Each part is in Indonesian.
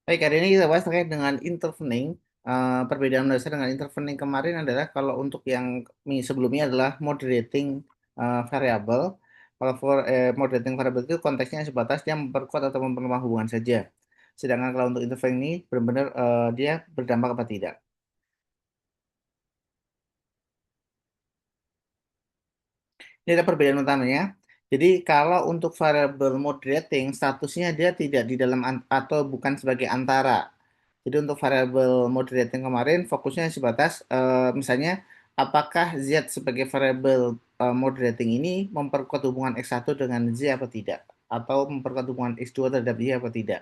Baik, hari ini kita bahas terkait dengan intervening. Perbedaan mendasar dengan intervening kemarin adalah kalau untuk yang sebelumnya adalah moderating variable. Kalau moderating variable itu konteksnya sebatas dia memperkuat atau memperlemah hubungan saja. Sedangkan kalau untuk intervening ini benar-benar dia berdampak apa tidak. Ini ada perbedaan utamanya. Jadi kalau untuk variable moderating statusnya dia tidak di dalam atau bukan sebagai antara. Jadi untuk variable moderating kemarin fokusnya sebatas misalnya apakah Z sebagai variable moderating ini memperkuat hubungan X1 dengan Z apa tidak atau memperkuat hubungan X2 terhadap Y apa tidak.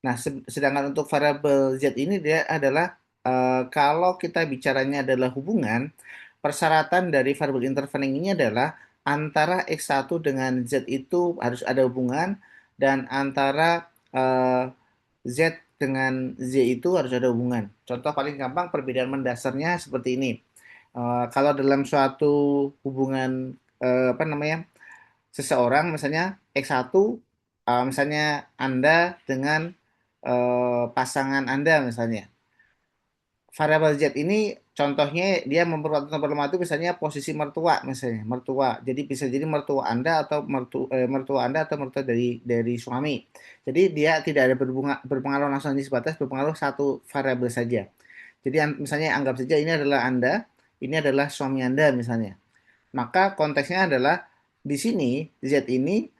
Nah, sedangkan untuk variabel Z ini dia adalah kalau kita bicaranya adalah hubungan, persyaratan dari variabel intervening ini adalah antara X1 dengan Z itu harus ada hubungan dan antara Z dengan Z itu harus ada hubungan. Contoh paling gampang perbedaan mendasarnya seperti ini. Kalau dalam suatu hubungan apa namanya seseorang misalnya X1 misalnya Anda dengan pasangan Anda misalnya. Variabel Z ini contohnya dia memperkuat atau memperlemah itu misalnya posisi mertua misalnya, mertua. Jadi bisa jadi mertua Anda atau mertua Anda atau mertua dari suami. Jadi dia tidak ada berpengaruh langsung di sebatas berpengaruh satu variabel saja. Jadi misalnya anggap saja ini adalah Anda, ini adalah suami Anda misalnya. Maka konteksnya adalah di sini Z ini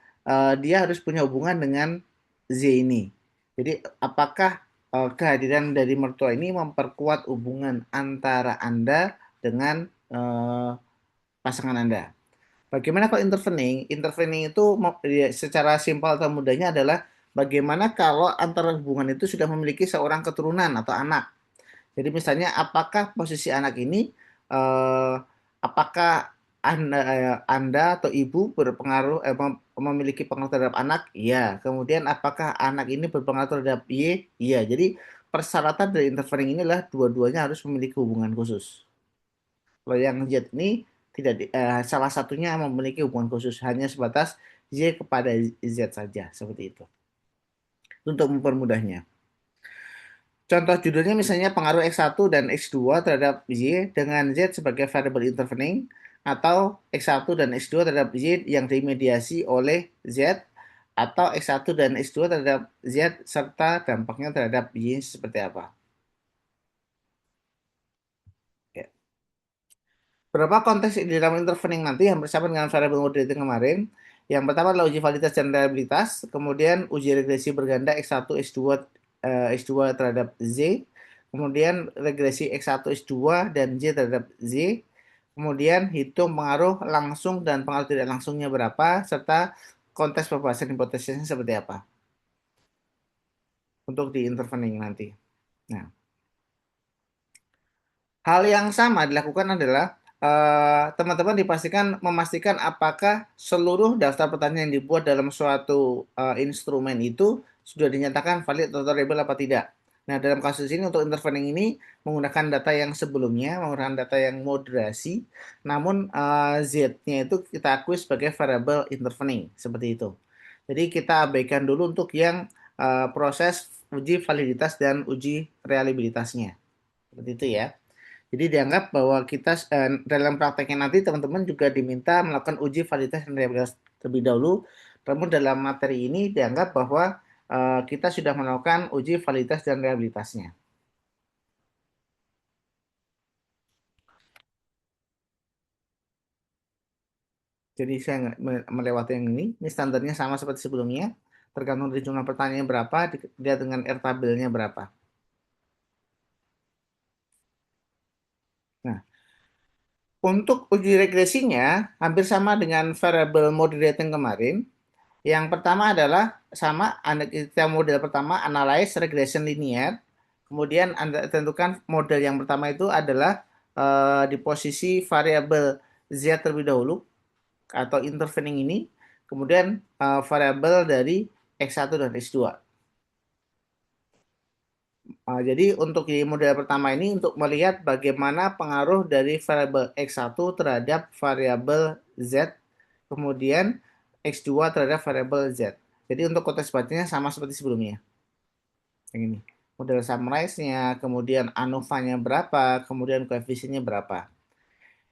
dia harus punya hubungan dengan Z ini. Jadi apakah kehadiran dari mertua ini memperkuat hubungan antara Anda dengan pasangan Anda. Bagaimana kalau intervening? Intervening itu ya, secara simpel atau mudahnya adalah bagaimana kalau antara hubungan itu sudah memiliki seorang keturunan atau anak. Jadi misalnya apakah posisi anak ini eh, apakah anda atau ibu berpengaruh memiliki pengaruh terhadap anak? Iya. Kemudian apakah anak ini berpengaruh terhadap Y? Iya. Jadi persyaratan dari interfering ini adalah dua-duanya harus memiliki hubungan khusus. Kalau yang Z ini tidak salah satunya memiliki hubungan khusus hanya sebatas Y kepada Z saja seperti itu. Untuk mempermudahnya. Contoh judulnya misalnya pengaruh X1 dan X2 terhadap Y dengan Z sebagai variabel intervening atau X1 dan X2 terhadap Y yang dimediasi oleh Z atau X1 dan X2 terhadap Z serta dampaknya terhadap Y seperti apa. Ya. Berapa konteks di dalam intervening nanti yang bersama dengan variabel moderating kemarin. Yang pertama adalah uji validitas dan reliabilitas, kemudian uji regresi berganda X1, X2, X2 terhadap Z, kemudian regresi X1, X2 dan Z terhadap Z, kemudian hitung pengaruh langsung dan pengaruh tidak langsungnya berapa, serta konteks pembahasan hipotesisnya seperti apa untuk di intervening nanti. Nah, hal yang sama dilakukan adalah teman-teman memastikan apakah seluruh daftar pertanyaan yang dibuat dalam suatu instrumen itu sudah dinyatakan valid atau reliable apa tidak. Nah, dalam kasus ini untuk intervening ini menggunakan data yang sebelumnya, menggunakan data yang moderasi, namun Z-nya itu kita akui sebagai variable intervening, seperti itu. Jadi kita abaikan dulu untuk yang proses uji validitas dan uji reliabilitasnya. Seperti itu ya. Jadi dianggap bahwa kita dalam prakteknya nanti teman-teman juga diminta melakukan uji validitas dan reliabilitas terlebih dahulu. Namun dalam materi ini dianggap bahwa kita sudah melakukan uji validitas dan reliabilitasnya. Jadi saya nggak melewati yang ini. Ini standarnya sama seperti sebelumnya. Tergantung dari jumlah pertanyaan berapa, dia dengan R tabelnya berapa. Nah, untuk uji regresinya hampir sama dengan variable moderating kemarin. Yang pertama adalah sama kita model pertama analyze regression linear. Kemudian Anda tentukan model yang pertama itu adalah di posisi variabel Z terlebih dahulu atau intervening ini. Kemudian variabel dari X1 dan X2. Jadi untuk di model pertama ini untuk melihat bagaimana pengaruh dari variabel X1 terhadap variabel Z, kemudian X2 terhadap variabel Z. Jadi untuk konteks batinnya sama seperti sebelumnya. Yang ini. Model summarize-nya, kemudian ANOVA-nya berapa, kemudian koefisiennya berapa.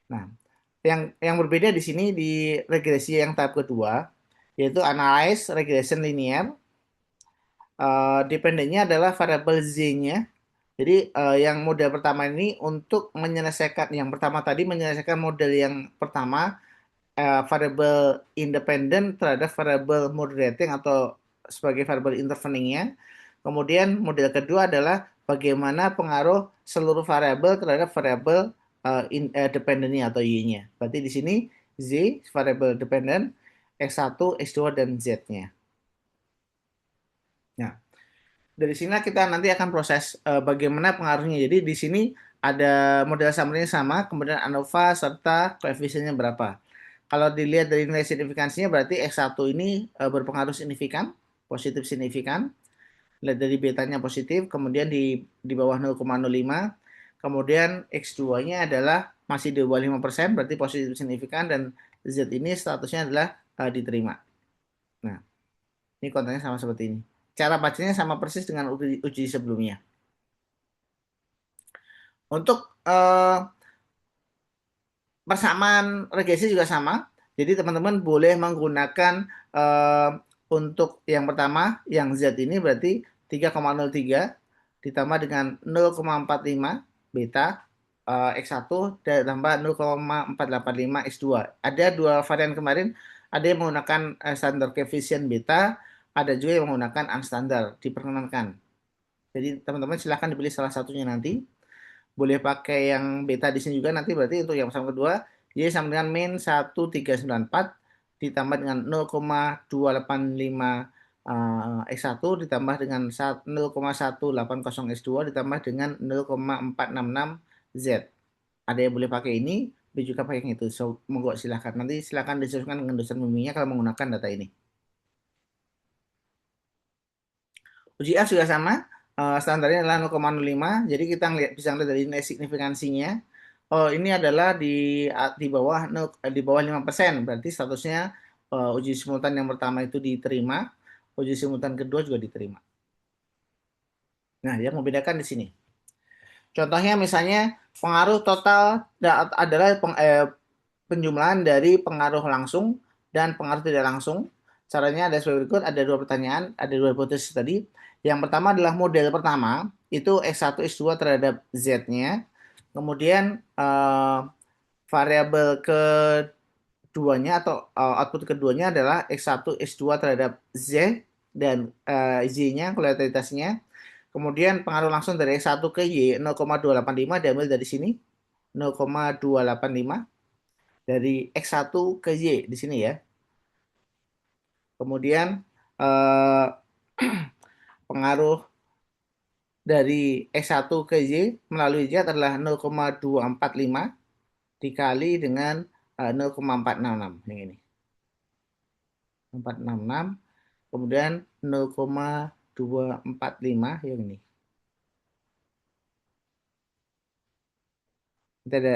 Nah, yang berbeda di sini di regresi yang tahap kedua, yaitu analyze regression linear. Dependennya adalah variabel z-nya. Jadi yang model pertama ini untuk menyelesaikan yang pertama tadi menyelesaikan model yang pertama variabel independen terhadap variabel moderating atau sebagai variabel interveningnya. Kemudian model kedua adalah bagaimana pengaruh seluruh variabel terhadap variabel dependennya atau y-nya. Berarti di sini z variabel dependent, x1, x2 dan z-nya. Nah, dari sini kita nanti akan proses bagaimana pengaruhnya. Jadi di sini ada model summary-nya sama, kemudian ANOVA serta koefisiennya berapa. Kalau dilihat dari nilai signifikansinya berarti X1 ini berpengaruh signifikan, positif signifikan. Lihat dari betanya positif, kemudian di bawah 0,05. Kemudian X2-nya adalah masih di bawah 5%, berarti positif signifikan dan Z ini statusnya adalah diterima. Nah, ini kontennya sama seperti ini. Cara bacanya sama persis dengan uji sebelumnya. Untuk persamaan regresi juga sama. Jadi teman-teman boleh menggunakan untuk yang pertama, yang Z ini berarti 3,03 ditambah dengan 0,45 beta X1 ditambah 0,485 X2. Ada dua varian kemarin, ada yang menggunakan standar koefisien beta, ada juga yang menggunakan unstandard, diperkenankan. Jadi teman-teman silahkan dipilih salah satunya nanti. Boleh pakai yang beta di sini juga nanti berarti untuk yang persamaan kedua Y sama dengan min 1394 ditambah dengan 0,285 X1 ditambah dengan 0,180 X2 ditambah dengan 0,466 Z. Ada yang boleh pakai ini, bisa juga pakai yang itu. So, monggo silahkan. Nanti silahkan disesuaikan dengan dosen bimbingnya kalau menggunakan data ini. Uji F juga sama, standarnya adalah 0,05. Jadi kita bisa ngeliat dari nilai signifikansinya. Oh, ini adalah di bawah di bawah 5%. Berarti statusnya uji simultan yang pertama itu diterima, uji simultan kedua juga diterima. Nah, yang membedakan di sini. Contohnya misalnya pengaruh total adalah penjumlahan dari pengaruh langsung dan pengaruh tidak langsung. Caranya ada sebagai berikut, ada dua pertanyaan, ada dua hipotesis tadi. Yang pertama adalah model pertama, itu X1, X2 terhadap Z-nya. Kemudian variabel keduanya atau output keduanya adalah X1, X2 terhadap Z dan Z-nya, kualitasnya. Kemudian pengaruh langsung dari X1 ke Y 0,285 diambil dari sini 0,285 dari X1 ke Y di sini ya. Kemudian eh, pengaruh dari X1 ke Y melalui Z adalah 0,245 dikali dengan 0,466 yang ini. 466 kemudian 0,245 yang ini.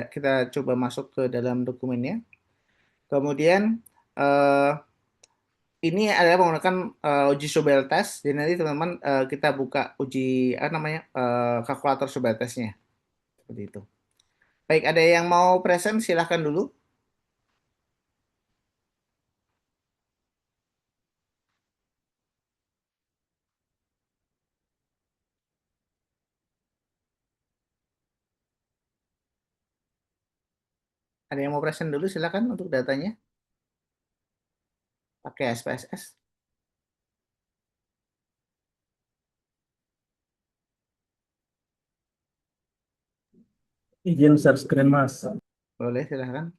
Kita coba masuk ke dalam dokumennya. Kemudian eh, ini adalah menggunakan uji Sobel test. Jadi nanti teman-teman kita buka uji apa namanya kalkulator Sobel testnya seperti itu. Baik, ada yang mau present silahkan dulu. Ada yang mau present dulu silahkan untuk datanya pakai SPSS. Izin share screen Mas. Boleh silahkan.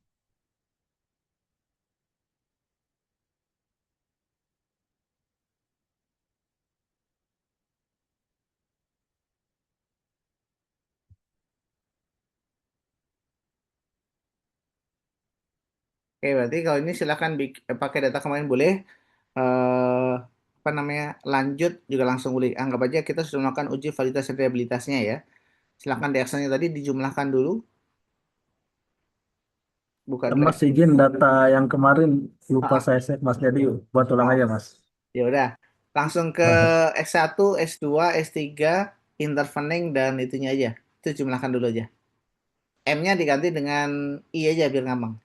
Oke, berarti kalau ini silahkan pakai data kemarin boleh. Eh, apa namanya lanjut juga langsung boleh. Anggap aja kita sudah melakukan uji validitas dan reliabilitasnya ya. Silahkan reaksinya tadi dijumlahkan dulu. Buka dulu. Mas izin data yang kemarin lupa Ah, saya save Mas, jadi buat ulang ah. aja Oh, Mas. ya udah. Langsung ke S1, S2, S3, intervening dan itunya aja. Itu jumlahkan dulu aja. M-nya diganti dengan I aja biar gampang.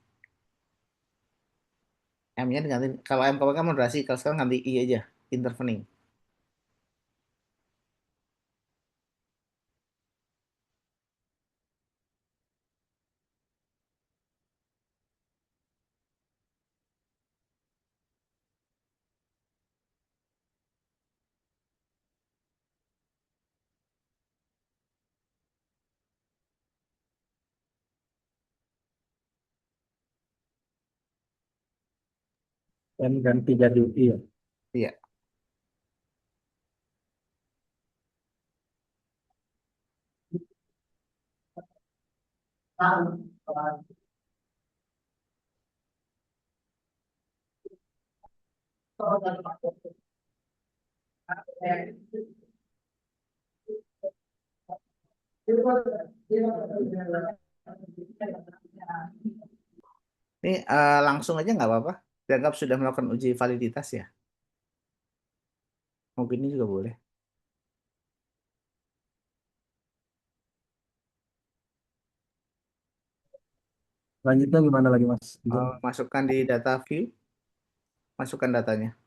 M-nya diganti, kalau M kemarin kan moderasi, kalau sekarang ganti I aja, intervening. M ganti jadi I ya. Iya. Ini langsung aja nggak apa-apa. Dianggap sudah melakukan uji validitas ya. Mungkin ini juga boleh. Lanjutnya gimana lagi Mas? Izin. Masukkan di data view, masukkan datanya.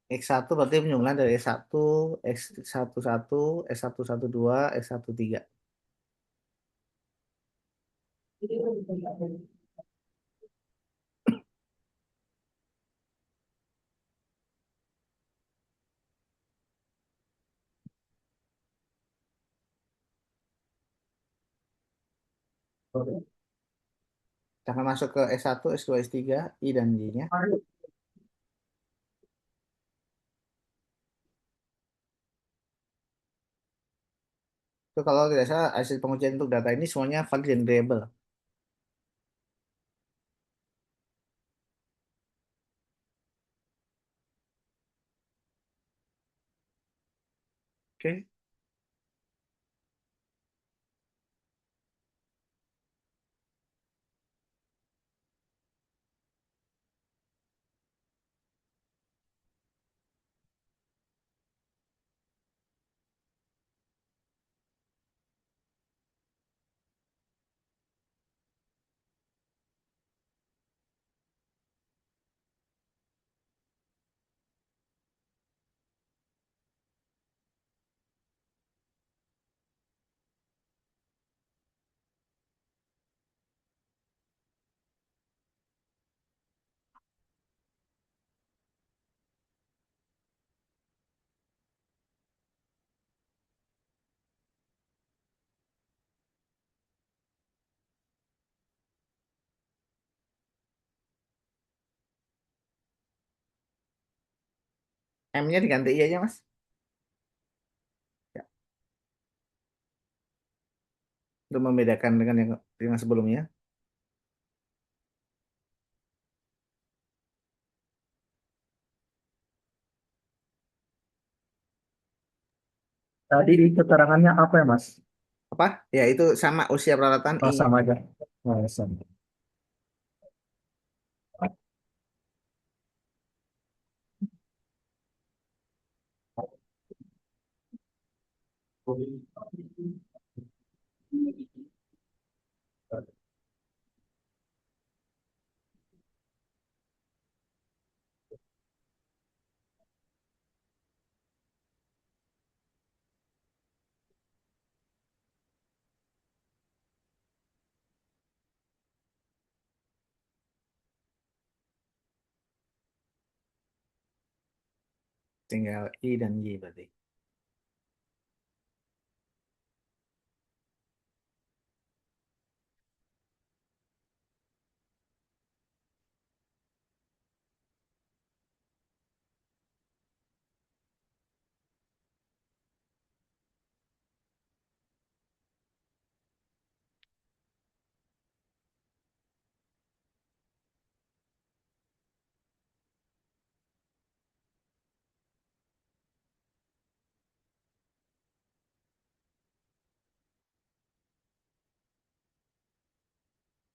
X1 berarti penjumlahan dari S1, X11, S112, S13. Oke. Jangan masuk ke S1, S2, S3, I dan J-nya. Itu kalau tidak salah hasil pengujian untuk data ini semuanya valid dan reliable. Oke. M-nya diganti I aja, Mas. Ya, untuk membedakan dengan yang sebelumnya. Tadi keterangannya apa ya Mas? Apa? Ya, itu sama usia peralatan Oh, I-nya. sama aja. Oh, sama. Tinggal I dan Y berarti.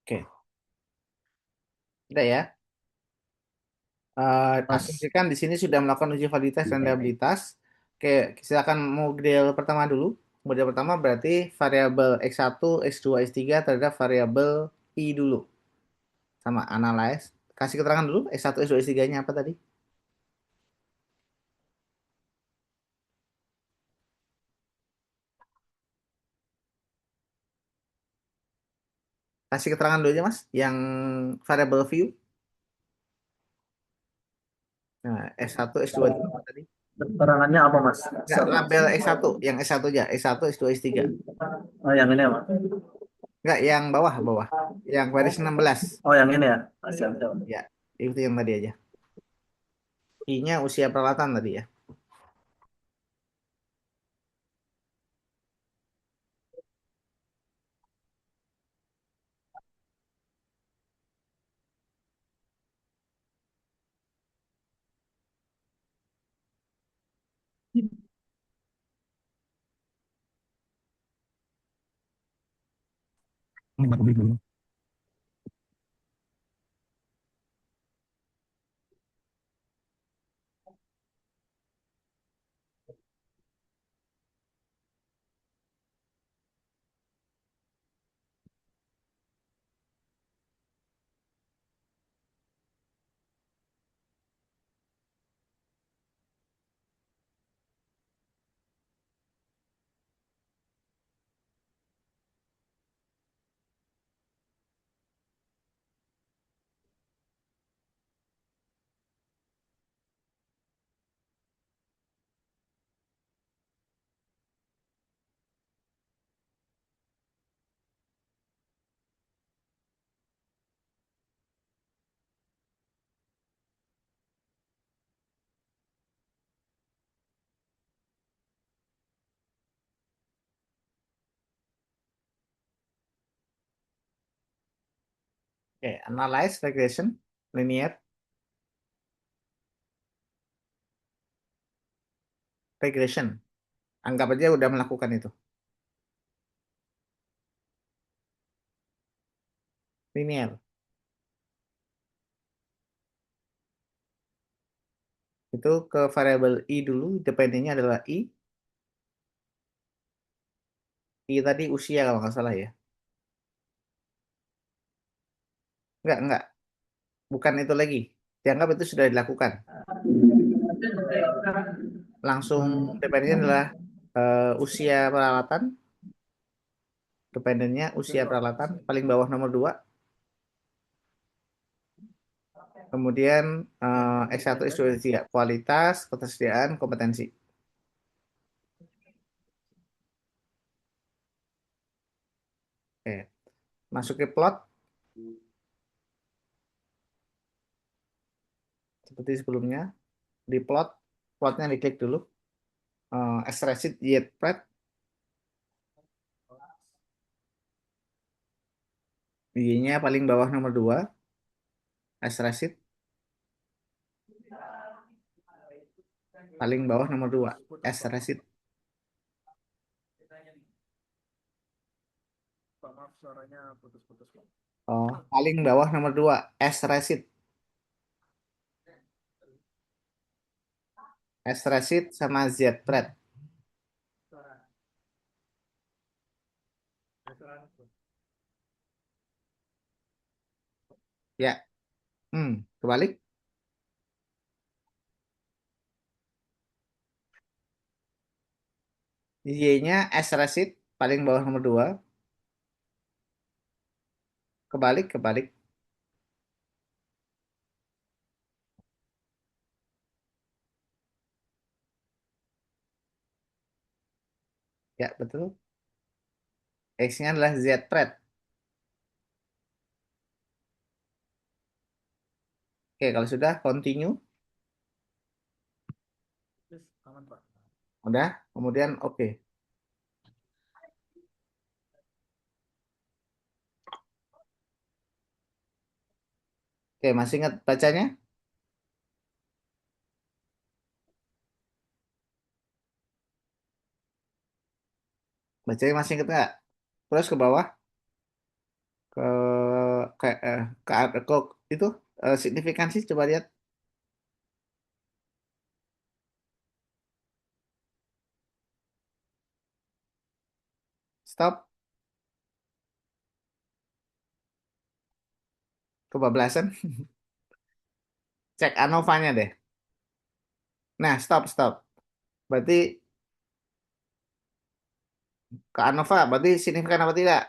Oke, udah ya. Mas. Asumsikan di sini sudah melakukan uji validitas dan reliabilitas. Oke, silakan model pertama dulu. Model pertama berarti variabel X1, X2, X3 terhadap variabel I dulu. Sama analyze. Kasih keterangan dulu X1, X2, X3-nya apa tadi? Kasih keterangan dulu aja Mas. Yang variabel view. Nah, S1, S2 itu apa tadi? Keterangannya apa Mas? Enggak, label X1. Yang S1 aja. S1, S2, S3. Oh yang ini Mas. Enggak, yang bawah, bawah. Yang baris 16. Oh yang ini ya. Siap, siap. Ya, itu yang tadi aja. I-nya usia peralatan tadi ya. Ini Mas dulu. Oke, analyze, regression, linear, regression. Anggap aja udah melakukan itu. Linear. Itu ke variabel I dulu, dependennya adalah I. I tadi usia kalau nggak salah ya. Enggak. Bukan itu lagi. Dianggap itu sudah dilakukan. Langsung dependennya adalah usia peralatan. Dependennya usia peralatan. Paling bawah nomor 2. Kemudian S1, S2, S3. Kualitas, ketersediaan, kompetensi. Oke. Masuk ke plot. Seperti sebelumnya. Di plot. Plotnya diklik dulu. Acid yet spread. Y-nya paling bawah nomor 2. Acid paling bawah nomor 2. Acid. Maaf suaranya putus-putus Pak. Oh, paling bawah nomor 2. Acid. Acid sama Z spread. Ya. Kebalik. Y-nya acid paling bawah nomor 2. Kebalik. Ya, betul. X-nya adalah Z spread. Oke, kalau sudah continue. Yes, aman Pak. Udah. Kemudian oke. Oke, masih ingat bacanya? Bacanya masih ingat nggak? Terus ke bawah. Ke kayak kok itu signifikansi coba lihat. Stop. Kebablasan. Cek ANOVA-nya deh. Nah, stop, stop. Berarti ke ANOVA, berarti signifikan apa tidak?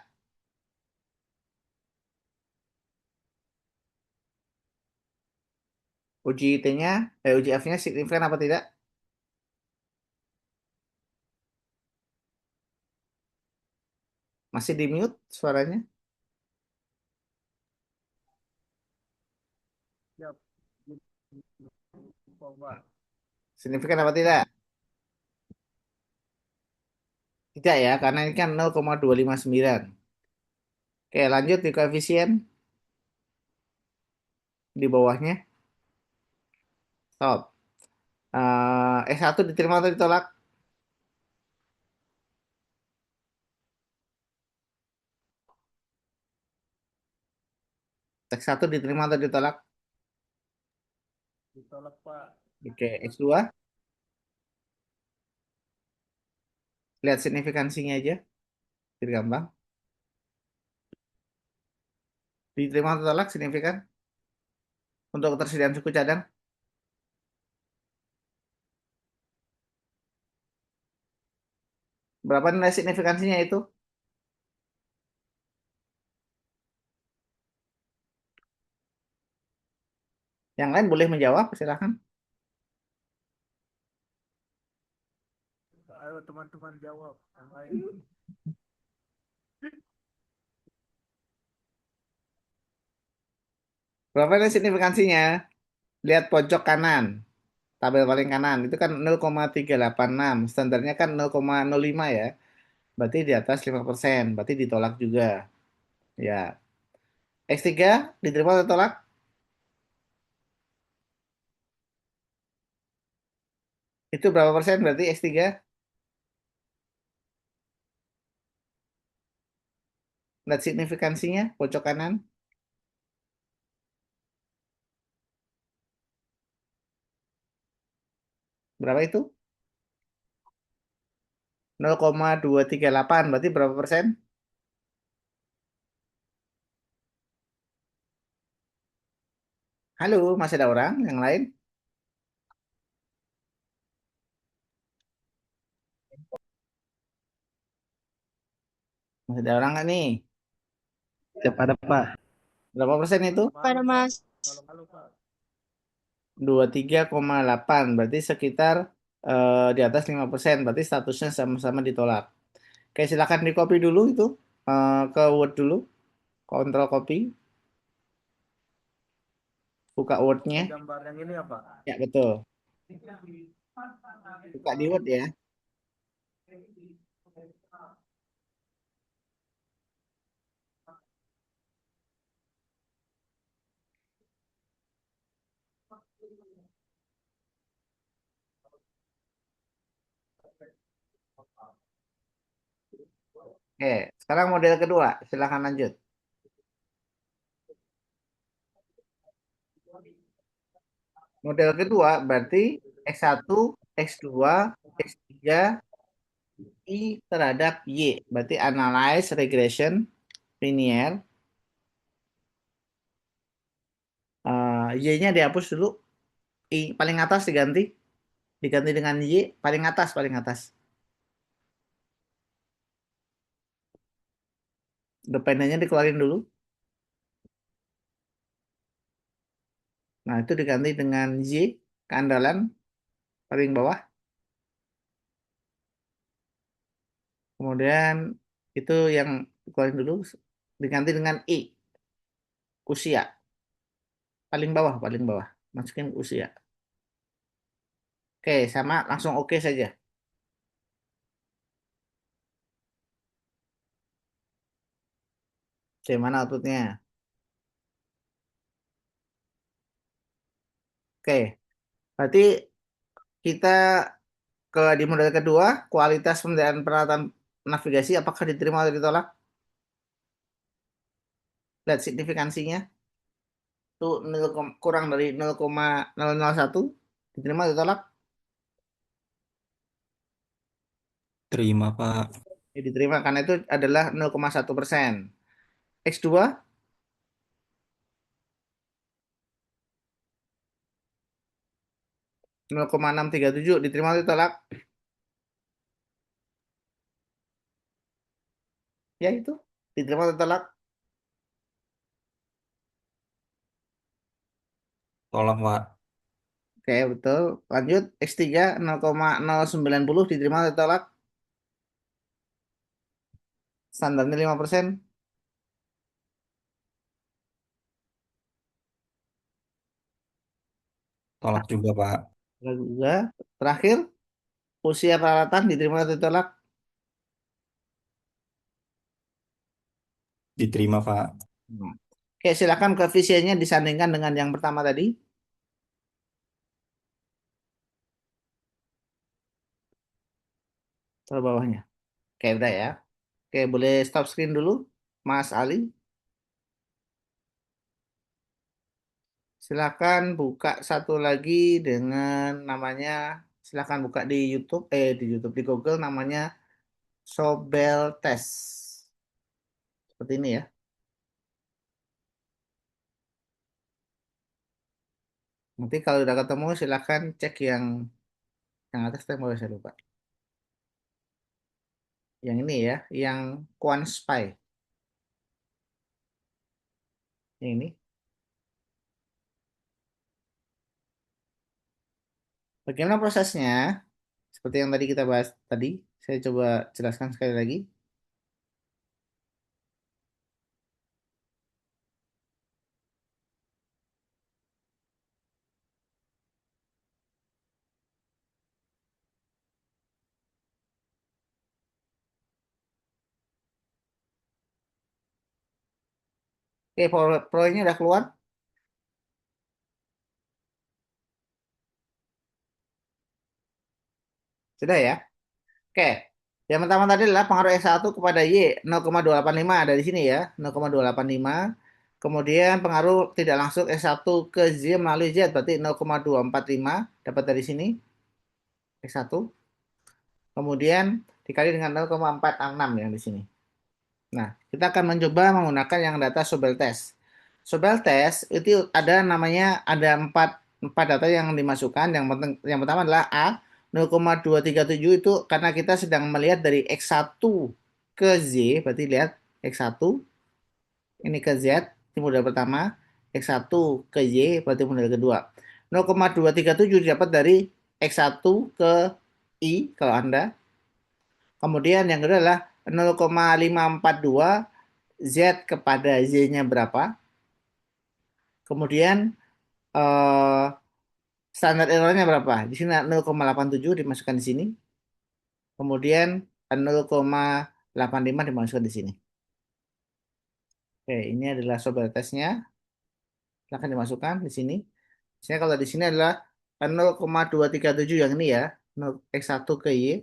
Uji T-nya, uji F-nya signifikan apa tidak? Masih di mute suaranya? Siap. Info, Pak. Signifikan apa tidak? Tidak ya, karena ini kan 0,259. Oke, lanjut di koefisien di bawahnya. Stop. S1 diterima atau ditolak? X1 diterima atau ditolak? Ditolak, Pak. Oke, X2. Lihat signifikansinya aja. Jadi gampang. Diterima atau ditolak signifikan untuk ketersediaan suku cadang. Berapa nilai signifikansinya itu? Yang lain boleh menjawab, silakan. Ayo teman-teman jawab. Yang lain. Berapa nilai signifikansinya? Lihat pojok kanan, tabel paling kanan. Itu kan 0,386. Standarnya kan 0,05 ya. Berarti di atas 5%. Berarti ditolak juga. Ya. X3 diterima atau tolak? Itu berapa persen berarti X3? Lihat signifikansinya, pojok kanan. Berapa itu? 0,238. Berarti berapa persen? Halo, masih ada orang yang lain? Masih ada orang nggak nih? Siap ada, Pak. Berapa persen itu? Pada Mas. Halo, Pak. 23,8. Berarti sekitar di atas 5%. Berarti statusnya sama-sama ditolak. Oke, silakan di copy dulu itu. Ke Word dulu. Kontrol copy. Buka Oh, Word-nya. gambar yang ini ya, Pak? Ya, betul. Buka di Word ya. Oke, sekarang model kedua. Silakan lanjut. Model kedua berarti X1, X2, X3, I terhadap Y. Berarti analyze regression linear. Y-nya dihapus dulu. I paling atas diganti. Diganti dengan Y paling atas, paling atas. Dependennya dikeluarin dulu. Nah, itu diganti dengan Y keandalan paling bawah. Kemudian itu yang dikeluarin dulu diganti dengan I usia paling bawah, paling bawah. Masukin usia. Oke, sama langsung oke saja. Oke, mana outputnya? Oke, berarti kita di model kedua, kualitas pemeliharaan peralatan navigasi apakah diterima atau ditolak? Lihat signifikansinya. Tuh kurang dari 0,001 diterima atau ditolak? Terima, Pak. Ya, diterima karena itu adalah 0,1%. X2 0,637 diterima atau ditolak? Ya itu diterima atau ditolak? Tolak, Pak. Oke, betul. Lanjut X3 0,090 diterima atau ditolak? Standarnya 5%. Tolak juga, Pak. Tolak juga. Terakhir, usia peralatan diterima atau ditolak? Diterima, Pak. Hmm. Oke, silakan koefisiennya disandingkan dengan yang pertama tadi. Taruh bawahnya. Oke, udah ya. Oke, boleh stop screen dulu, Mas Ali. Silakan buka satu lagi dengan namanya, silakan buka di YouTube, di Google namanya Sobel Test. Seperti ini ya. Nanti kalau udah ketemu silakan cek yang atas yang bawah saya lupa. Yang ini ya, yang QuantSpy. Yang ini. Bagaimana prosesnya? Seperti yang tadi kita bahas tadi, saya coba jelaskan sekali lagi. Oke, proyeknya udah keluar? Sudah ya? Oke. Yang pertama tadi adalah pengaruh S1 kepada Y 0,285 ada di sini ya, 0,285. Kemudian pengaruh tidak langsung S1 ke Z melalui Z berarti 0,245 dapat dari sini S1. Kemudian dikali dengan 0,466 yang di sini. Nah, kita akan mencoba menggunakan yang data Sobel Test. Sobel Test itu ada namanya ada empat data yang dimasukkan. Yang pertama adalah A 0,237 itu karena kita sedang melihat dari X1 ke Z, berarti lihat X1 ini ke Z, ini model pertama, X1 ke Y, berarti model kedua. 0,237 didapat dari X1 ke I kalau Anda. Kemudian yang kedua adalah 0,542 Z kepada Z-nya berapa. Kemudian eh, standar errornya berapa? Di sini 0,87 dimasukkan di sini. Kemudian 0,85 dimasukkan di sini. Oke, ini adalah sobat tesnya. Silahkan dimasukkan di sini. Misalnya kalau di sini adalah 0,237 yang ini ya. X1 ke Y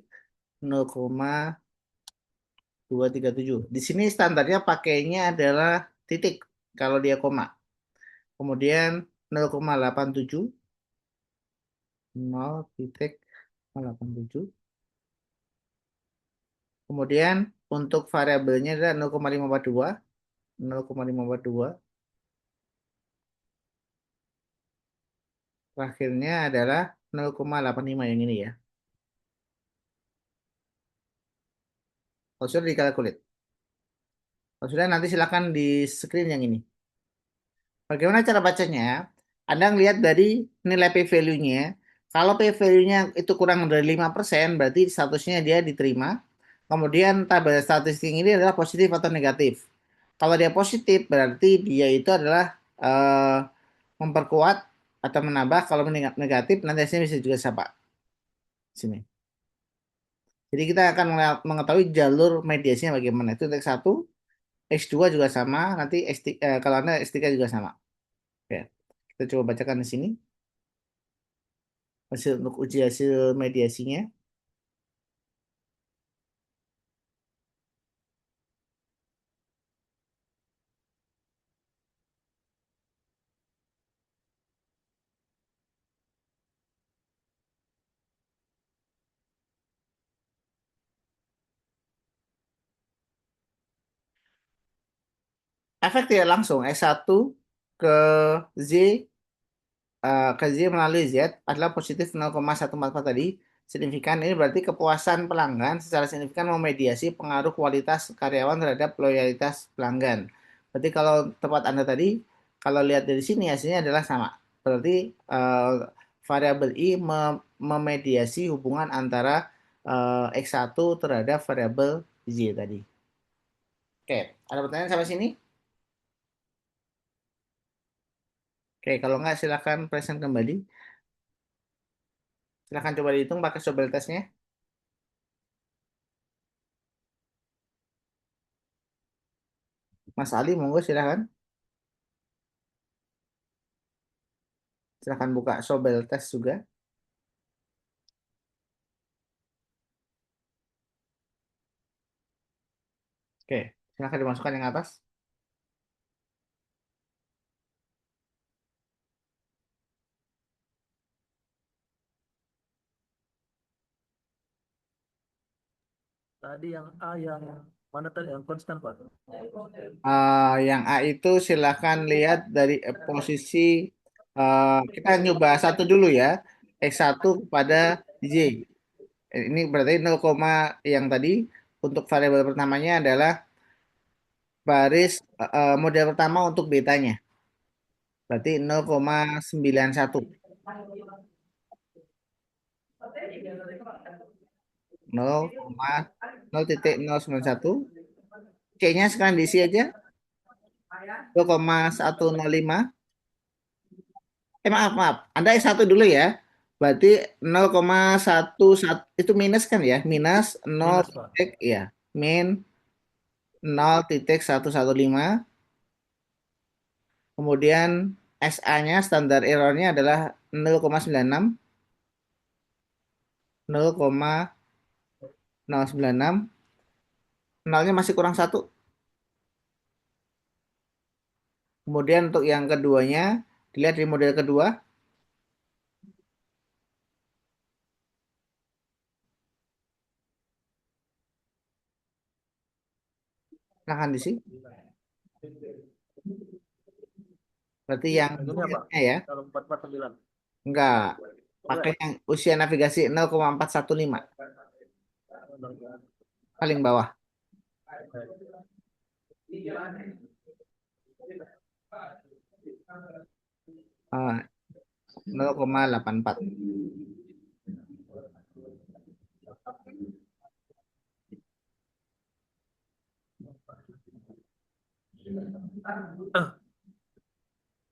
0,237. Di sini standarnya pakainya adalah titik kalau dia koma. Kemudian 0,87 0,87. Kemudian untuk variabelnya adalah 0,542. 0,542. Terakhirnya adalah 0,85 yang ini ya. Kalau sudah dikalkulit. Kalau sudah nanti silakan di screen yang ini. Bagaimana cara bacanya? Anda lihat dari nilai p-value-nya. Kalau p-value-nya itu kurang dari 5%, berarti statusnya dia diterima. Kemudian tabel statistik ini adalah positif atau negatif. Kalau dia positif, berarti dia itu adalah memperkuat atau menambah. Kalau negatif, nanti hasilnya bisa juga sama. Sini. Jadi kita akan mengetahui jalur mediasinya bagaimana. Itu untuk satu, X2 juga sama, nanti X3, kalau Anda X3 juga sama. Oke. Kita coba bacakan di sini hasil untuk uji hasil mediasinya. efek tidak langsung S1 ke Z ke Z melalui Z adalah positif 0,144 tadi signifikan. Ini berarti kepuasan pelanggan secara signifikan memediasi pengaruh kualitas karyawan terhadap loyalitas pelanggan. Berarti kalau tempat Anda tadi, kalau lihat dari sini hasilnya adalah sama. Berarti variabel I memediasi hubungan antara X1 terhadap variabel Z tadi. Oke, ada pertanyaan sampai sini? Oke, kalau nggak silakan present kembali. Silakan coba dihitung pakai probabilitasnya. Mas Ali, monggo silakan. Silakan buka Sobel tes juga. Oke, silakan dimasukkan yang atas. Tadi yang A yang mana tadi yang konstan Pak? Yang A itu silakan lihat dari posisi kita nyoba satu dulu ya. X1 kepada Y. Ini berarti 0, yang tadi untuk variabel pertamanya adalah baris model pertama untuk betanya. Berarti 0,91. 0,0,1. C-nya sekarang diisi aja 0,105. Maaf, maaf. Anda S1 dulu ya. Berarti 0,11 itu minus kan ya? Minus 0 Minus Pak. titik ya. Min 0,115. Kemudian SA-nya standar errornya adalah 0,96. 0,096. Nolnya masih kurang satu. Kemudian untuk yang keduanya, dilihat di model kedua. Silahkan di sini. Berarti yang Yang ini apa? ya. Kalau 449. Enggak. Pakai Enggak. yang usia navigasi 0,415. Paling bawah. Ah, 0,84.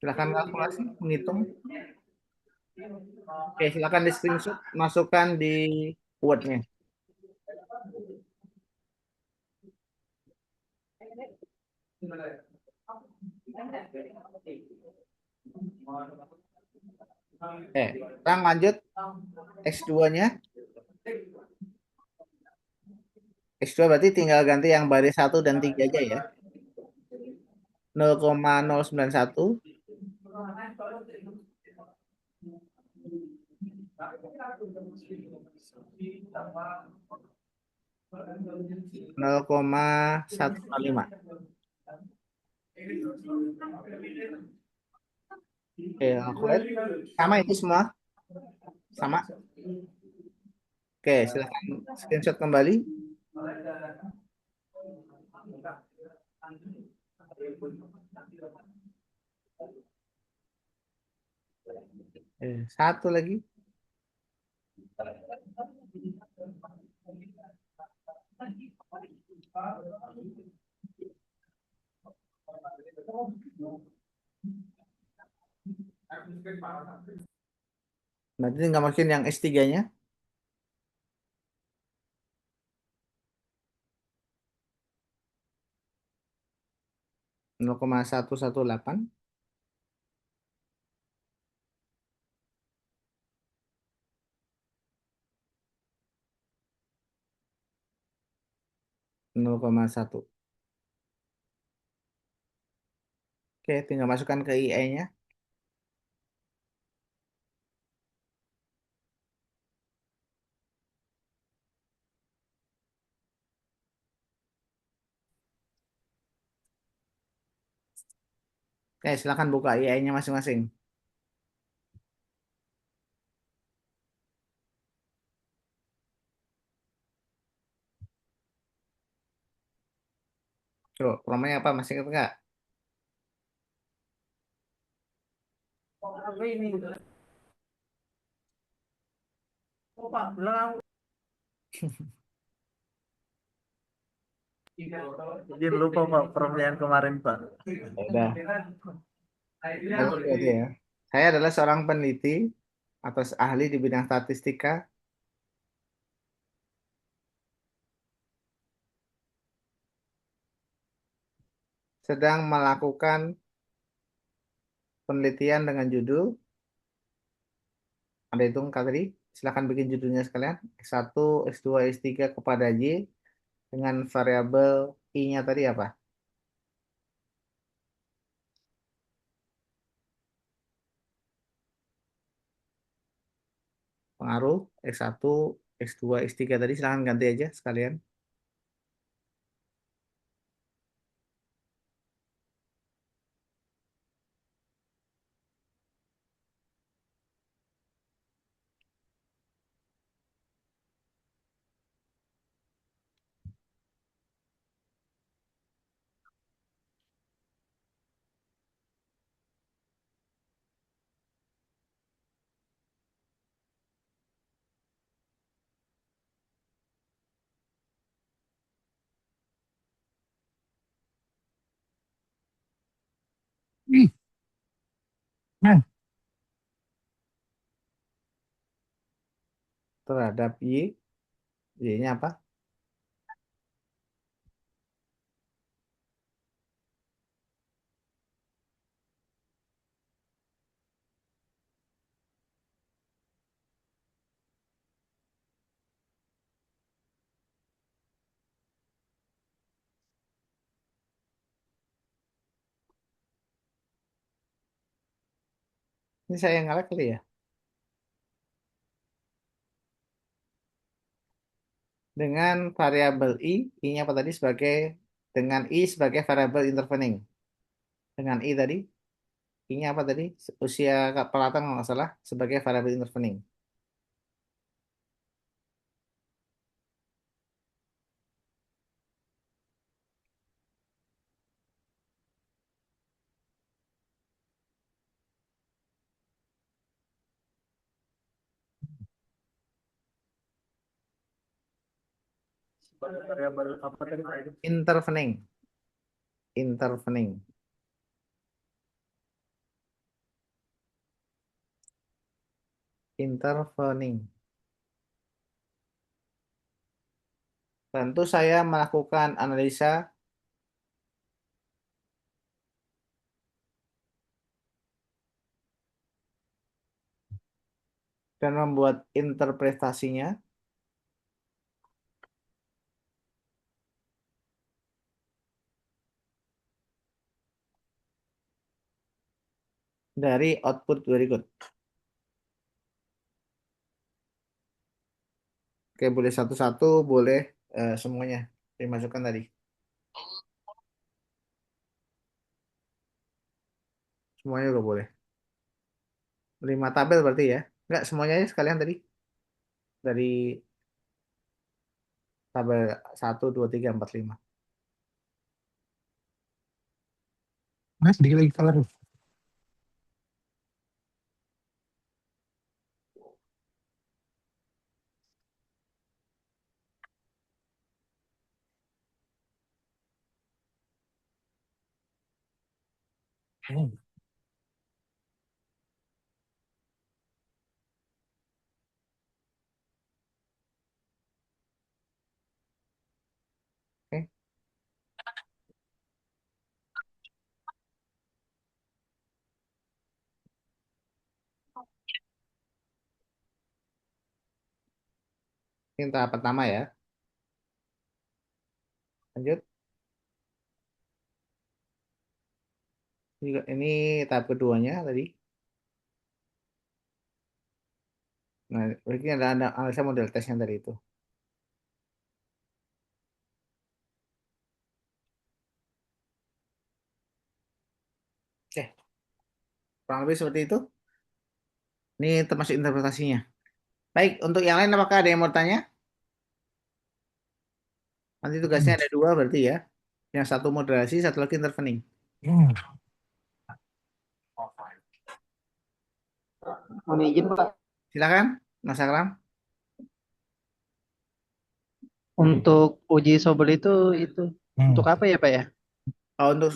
Silakan kalkulasi, menghitung. Oke, silakan di screenshot, masukkan di Word-nya. Sekarang lanjut X2-nya. X2 berarti tinggal ganti yang baris 1 dan 3 aja ya. 0,091. 0,105. Oke, calculate. Sama itu semua? Sama? Oke, silakan screenshot kembali. Satu lagi. Berarti tinggal masukin yang S3-nya. 0,118. 0,1. Oke, tinggal masukkan ke IE-nya. Silakan buka IAI-nya masing-masing. Coba, promanya apa? Masih ingat nggak? Oh, apa ini? Oh, Pak, bilang jadi lupa Pak pertanyaan kemarin Pak. Ya udah, balik berarti ya. Saya adalah seorang peneliti atau ahli di bidang statistika, sedang melakukan penelitian dengan judul, ada hitung Kak tadi, silakan bikin judulnya sekalian, X1, X2, X3 kepada Y, dengan variabel I-nya tadi apa? Pengaruh X1, X2, X3 tadi silakan ganti aja sekalian. Terhadap Y, Y-nya apa? Ini saya yang ngelak kali ya. Dengan variabel I-nya apa tadi sebagai, dengan I sebagai variabel intervening. Dengan I tadi, I-nya apa tadi? Usia pelatan kalau nggak salah sebagai variabel intervening. Variabel apa tadi Pak itu? Intervening. Intervening. Intervening. Tentu saya melakukan analisa dan membuat interpretasinya dari output berikut. Oke, boleh satu-satu, boleh semuanya dimasukkan tadi. Semuanya juga boleh. 5 tabel berarti ya. Enggak, semuanya aja sekalian tadi. Dari tabel 1, 2, 3, 4, 5. Mas, sedikit lagi color. Oke, ini tahap pertama ya. Lanjut. Ini tahap keduanya tadi. Nah, ini ada analisa model tesnya tadi itu. Oke, Kurang lebih seperti itu. Ini termasuk interpretasinya. Baik, untuk yang lain apakah ada yang mau tanya? Nanti tugasnya ada dua berarti ya. Yang satu moderasi, satu lagi intervening. Mohon izin Pak, Silakan, Mas Akram. untuk uji sobel itu untuk apa ya Pak ya? Untuk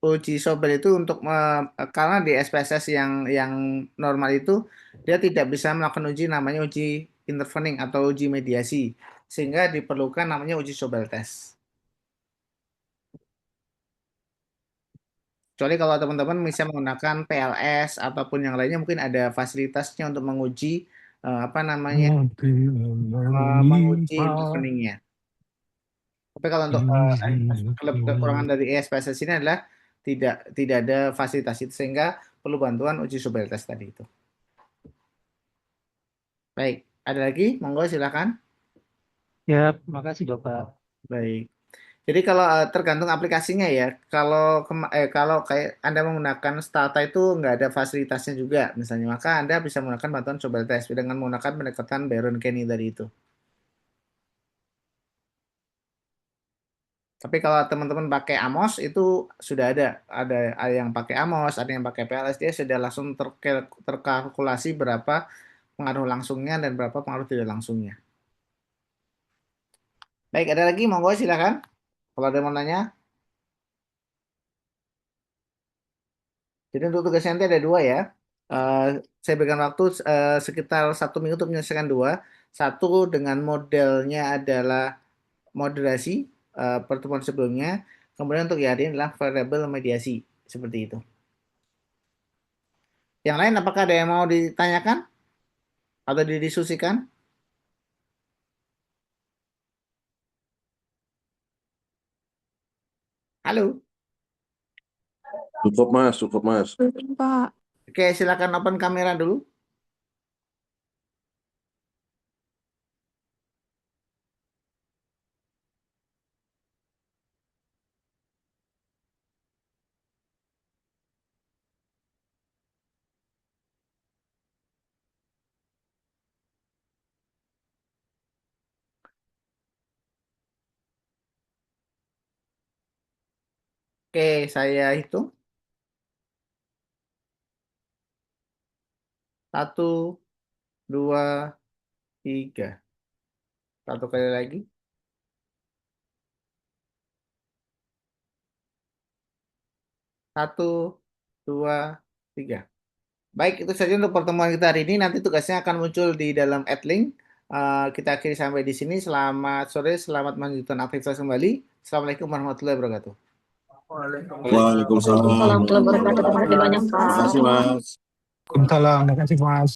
uji sober itu karena di SPSS yang normal itu dia tidak bisa melakukan uji namanya uji intervening atau uji mediasi sehingga diperlukan namanya uji sober test. Kecuali kalau teman-teman bisa menggunakan PLS ataupun yang lainnya mungkin ada fasilitasnya untuk menguji apa namanya menguji interveningnya. Tapi kalau untuk kekurangan dari ESPSS ini adalah tidak ada fasilitas itu sehingga perlu bantuan uji sobriety tadi itu. Baik, ada lagi? Monggo silakan. Ya, makasih Bapak. Baik. Jadi kalau tergantung aplikasinya ya. Kalau kayak Anda menggunakan Stata itu nggak ada fasilitasnya juga misalnya, maka Anda bisa menggunakan bantuan sobriety test dengan menggunakan pendekatan Baron Kenny tadi itu. Tapi kalau teman-teman pakai Amos itu sudah ada yang pakai Amos, ada yang pakai PLS, dia sudah langsung terkalkulasi berapa pengaruh langsungnya dan berapa pengaruh tidak langsungnya. Baik, ada lagi monggo silakan. Kalau ada yang mau nanya. Jadi untuk tugasnya nanti ada dua ya. Eh, saya berikan waktu sekitar 1 minggu untuk menyelesaikan dua. Satu dengan modelnya adalah moderasi pertemuan sebelumnya. Kemudian untuk yang ini adalah variabel mediasi seperti itu. Yang lain apakah ada yang mau ditanyakan atau didiskusikan? Halo. Cukup Mas, cukup Mas. Pak, Oke, silakan open kamera dulu. Oke, saya hitung. 1, 2, 3. Satu kali lagi. 1, 2, 3. Baik, itu saja untuk pertemuan kita hari ini. Nanti tugasnya akan muncul di dalam Adlink. Kita akhiri sampai di sini. Selamat sore, selamat melanjutkan aktivitas kembali. Assalamualaikum warahmatullahi wabarakatuh. Waalaikumsalam. Assalamualaikum warahmatullahi wabarakatuh. Terima kasih banyak, Terima Pak. kasih Mas. Waalaikumsalam, terima kasih Mas.